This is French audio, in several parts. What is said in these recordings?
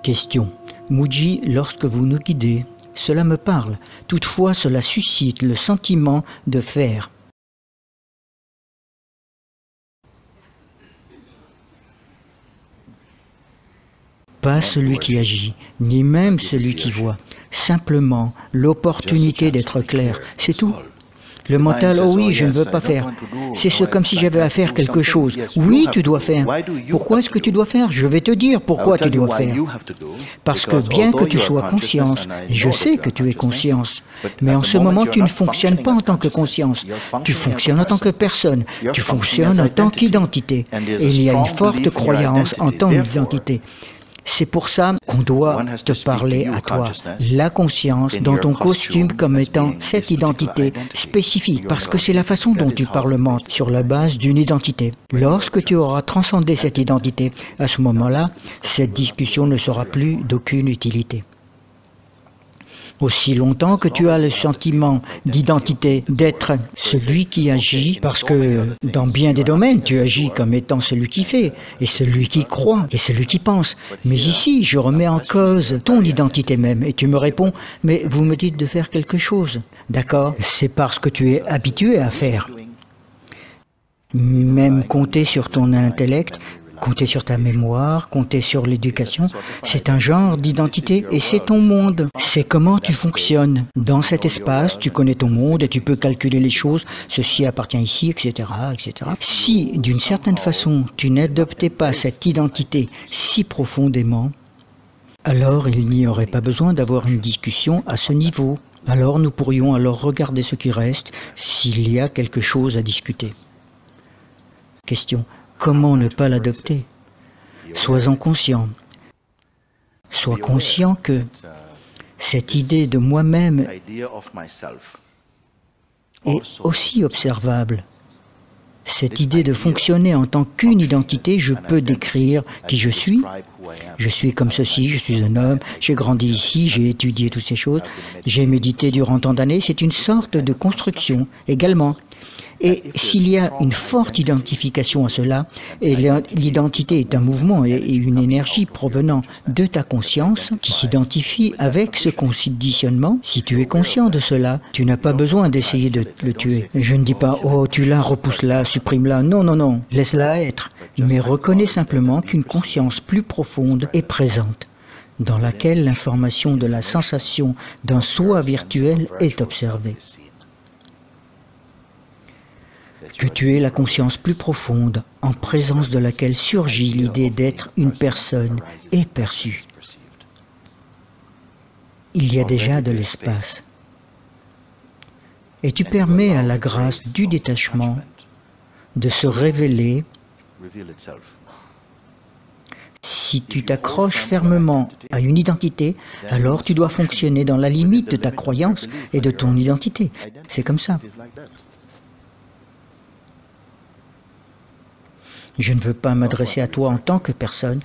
Question. Mooji, lorsque vous nous guidez, cela me parle. Toutefois, cela suscite le sentiment de faire. Pas celui qui agit, ni même celui qui voit. Simplement l'opportunité d'être clair, c'est tout. Le mental, oh oui, je ne veux pas faire. C'est comme si j'avais à faire quelque chose. Oui, tu dois faire. Pourquoi est-ce que tu dois faire? Je vais te dire pourquoi tu dois faire. Parce que bien que tu sois conscience, et je sais que tu es conscience, mais en ce moment tu ne fonctionnes pas en tant que conscience. Tu fonctionnes en tant que personne. Tu fonctionnes en tant qu'identité. Et il y a une forte croyance en tant qu'identité. C'est pour ça qu'on doit te parler à toi, la conscience, dans ton costume comme étant cette identité spécifique, parce que c'est la façon dont tu parlementes sur la base d'une identité. Lorsque tu auras transcendé cette identité, à ce moment-là, cette discussion ne sera plus d'aucune utilité. Aussi longtemps que tu as le sentiment d'identité, d'être celui qui agit, parce que dans bien des domaines, tu agis comme étant celui qui fait, et celui qui croit, et celui qui pense. Mais ici, je remets en cause ton identité même, et tu me réponds, mais vous me dites de faire quelque chose. D'accord? C'est parce que tu es habitué à faire. Même compter sur ton intellect, compter sur ta mémoire, compter sur l'éducation, c'est un genre d'identité et c'est ton monde. C'est comment tu fonctionnes. Dans cet espace, tu connais ton monde et tu peux calculer les choses, ceci appartient ici, etc., etc. Si, d'une certaine façon, tu n'adoptais pas cette identité si profondément, alors il n'y aurait pas besoin d'avoir une discussion à ce niveau. Alors nous pourrions alors regarder ce qui reste, s'il y a quelque chose à discuter. Question. Comment ne pas l'adopter? Sois-en conscient. Sois conscient que cette idée de moi-même est aussi observable. Cette idée de fonctionner en tant qu'une identité, je peux décrire qui je suis. Je suis comme ceci, je suis un homme, j'ai grandi ici, j'ai étudié toutes ces choses, j'ai médité durant tant d'années. C'est une sorte de construction également. Et s'il y a une forte identification à cela, et l'identité est un mouvement et une énergie provenant de ta conscience qui s'identifie avec ce conditionnement, si tu es conscient de cela, tu n'as pas besoin d'essayer de le tuer. Je ne dis pas « Oh, tue-la, repousse-la, supprime-la ». Non, non, non, laisse-la être. Mais reconnais simplement qu'une conscience plus profonde est présente, dans laquelle l'information de la sensation d'un soi virtuel est observée. Que tu es la conscience plus profonde, en présence de laquelle surgit l'idée d'être une personne est perçue. Il y a déjà de l'espace. Et tu permets à la grâce du détachement de se révéler. Si tu t'accroches fermement à une identité, alors tu dois fonctionner dans la limite de ta croyance et de ton identité. C'est comme ça. Je ne veux pas m'adresser à toi en tant que personne,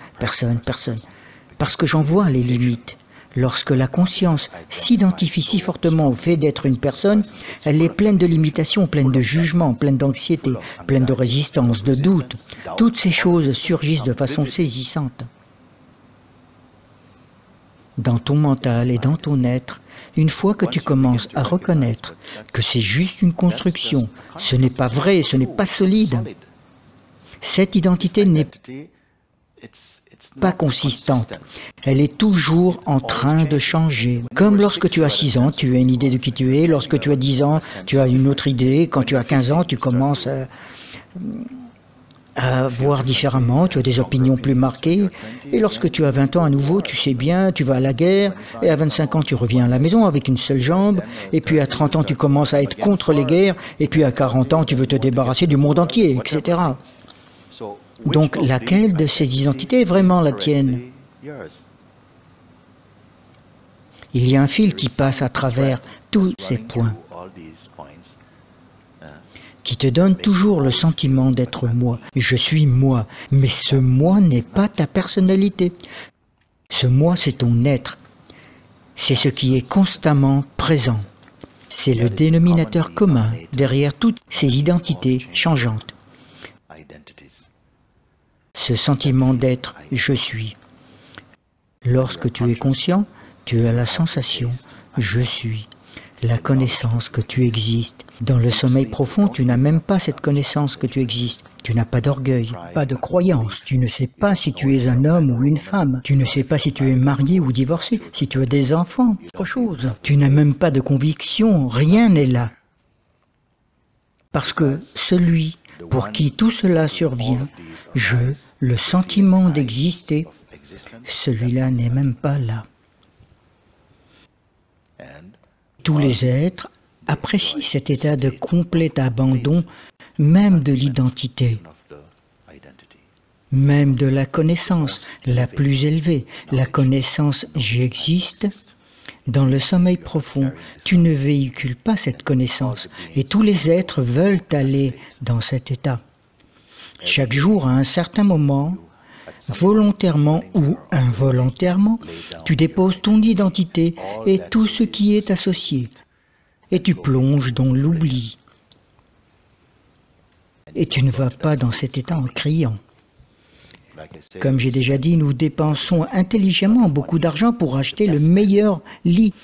parce que j'en vois les limites. Lorsque la conscience s'identifie si fortement au fait d'être une personne, elle est pleine de limitations, pleine de jugements, pleine d'anxiété, pleine de résistance, de doute. Toutes ces choses surgissent de façon saisissante. Dans ton mental et dans ton être, une fois que tu commences à reconnaître que c'est juste une construction, ce n'est pas vrai, ce n'est pas solide, cette identité n'est pas consistante. Elle est toujours en train de changer. Comme lorsque tu as 6 ans, tu as une idée de qui tu es. Lorsque tu as 10 ans, tu as une autre idée. Quand tu as 15 ans, tu commences à voir différemment. Tu as des opinions plus marquées. Et lorsque tu as 20 ans, à nouveau, tu sais bien, tu vas à la guerre. Et à 25 ans, tu reviens à la maison avec une seule jambe. Et puis à 30 ans, tu commences à être contre les guerres. Et puis à 40 ans, tu veux te débarrasser du monde entier, etc. Donc, laquelle de ces identités est vraiment la tienne? Il y a un fil qui passe à travers tous ces points, qui te donne toujours le sentiment d'être moi. Je suis moi, mais ce moi n'est pas ta personnalité. Ce moi, c'est ton être. C'est ce qui est constamment présent. C'est le dénominateur commun derrière toutes ces identités changeantes. Ce sentiment d'être « je suis ». Lorsque tu es conscient, tu as la sensation « je suis », la connaissance que tu existes. Dans le sommeil profond, tu n'as même pas cette connaissance que tu existes. Tu n'as pas d'orgueil, pas de croyance. Tu ne sais pas si tu es un homme ou une femme. Tu ne sais pas si tu es marié ou divorcé, si tu as des enfants, autre chose. Tu n'as même pas de conviction, rien n'est là. Parce que celui pour qui tout cela survient, le sentiment d'exister, celui-là n'est même pas là. Tous les êtres apprécient cet état de complet abandon, même de l'identité, même de la connaissance la plus élevée, la connaissance « j'existe ». Dans le sommeil profond, tu ne véhicules pas cette connaissance et tous les êtres veulent aller dans cet état. Chaque jour, à un certain moment, volontairement ou involontairement, tu déposes ton identité et tout ce qui est associé, et tu plonges dans l'oubli. Et tu ne vas pas dans cet état en criant. Comme j'ai déjà dit, nous dépensons intelligemment beaucoup d'argent pour acheter le meilleur lit,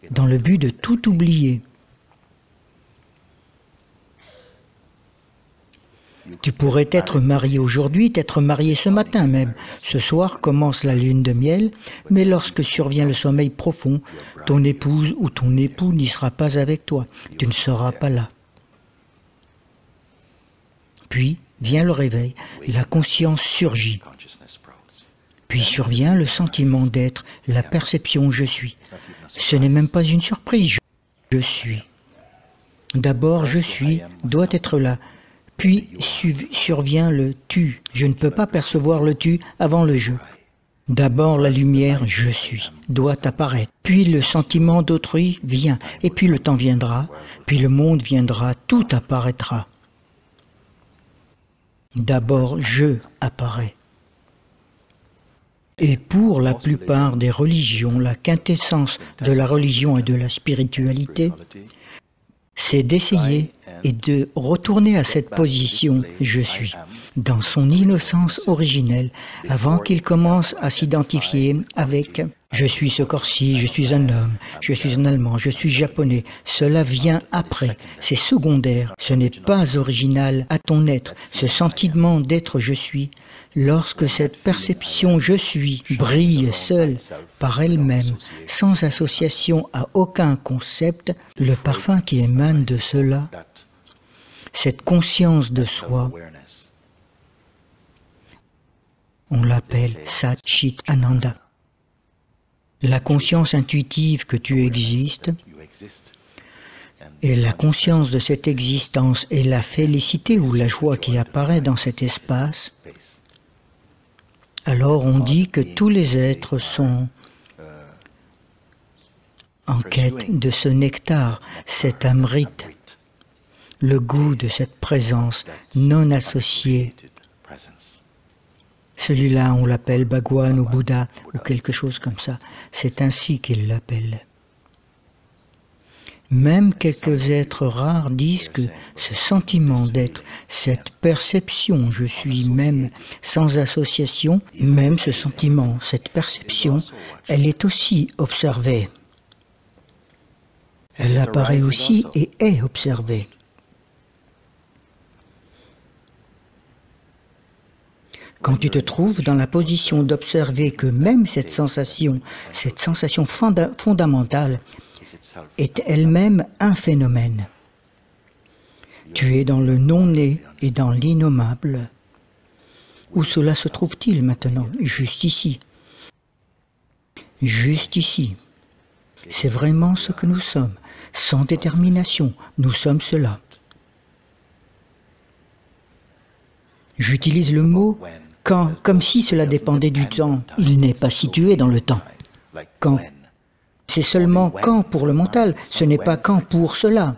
dans le but de tout oublier. Tu pourrais être marié aujourd'hui, t'être marié ce matin même. Ce soir commence la lune de miel, mais lorsque survient le sommeil profond, ton épouse ou ton époux n'y sera pas avec toi. Tu ne seras pas là. Puis vient le réveil, la conscience surgit. Puis survient le sentiment d'être, la perception « je suis ». Ce n'est même pas une surprise, je suis. D'abord « je suis » doit être là. Puis survient le « tu ». Je ne peux pas percevoir le « tu » avant le « je ». D'abord la lumière « je suis » doit apparaître. Puis le sentiment d'autrui vient. Et puis le temps viendra. Puis le monde viendra. Tout apparaîtra. D'abord « je » apparaît. Et pour la plupart des religions, la quintessence de la religion et de la spiritualité, c'est d'essayer et de retourner à cette position « je suis » dans son innocence originelle, avant qu'il commence à s'identifier avec « je suis ce corps-ci, je suis un homme, je suis un Allemand, je suis japonais ». Cela vient après, c'est secondaire, ce n'est pas original à ton être, ce sentiment d'être « je suis ». Lorsque cette perception « je suis » brille seule par elle-même, sans association à aucun concept, le parfum qui émane de cela, cette conscience de soi, on l'appelle Sat Chit Ananda. La conscience intuitive que tu existes, et la conscience de cette existence et la félicité ou la joie qui apparaît dans cet espace, alors on dit que tous les êtres sont en quête de ce nectar, cet amrit, le goût de cette présence non associée. Celui-là, on l'appelle Bhagwan ou Bouddha ou quelque chose comme ça. C'est ainsi qu'ils l'appellent. Même quelques êtres rares disent que ce sentiment d'être, cette perception, je suis même sans association, même ce sentiment, cette perception, elle est aussi observée. Elle apparaît aussi et est observée. Quand tu te trouves dans la position d'observer que même cette sensation fondamentale, est elle-même un phénomène. Tu es dans le non-né et dans l'innommable. Où cela se trouve-t-il maintenant? Juste ici. Juste ici. C'est vraiment ce que nous sommes. Sans détermination, nous sommes cela. J'utilise le mot « quand » comme si cela dépendait du temps. Il n'est pas situé dans le temps. Quand. C'est seulement quand pour le mental, ce n'est pas quand pour cela.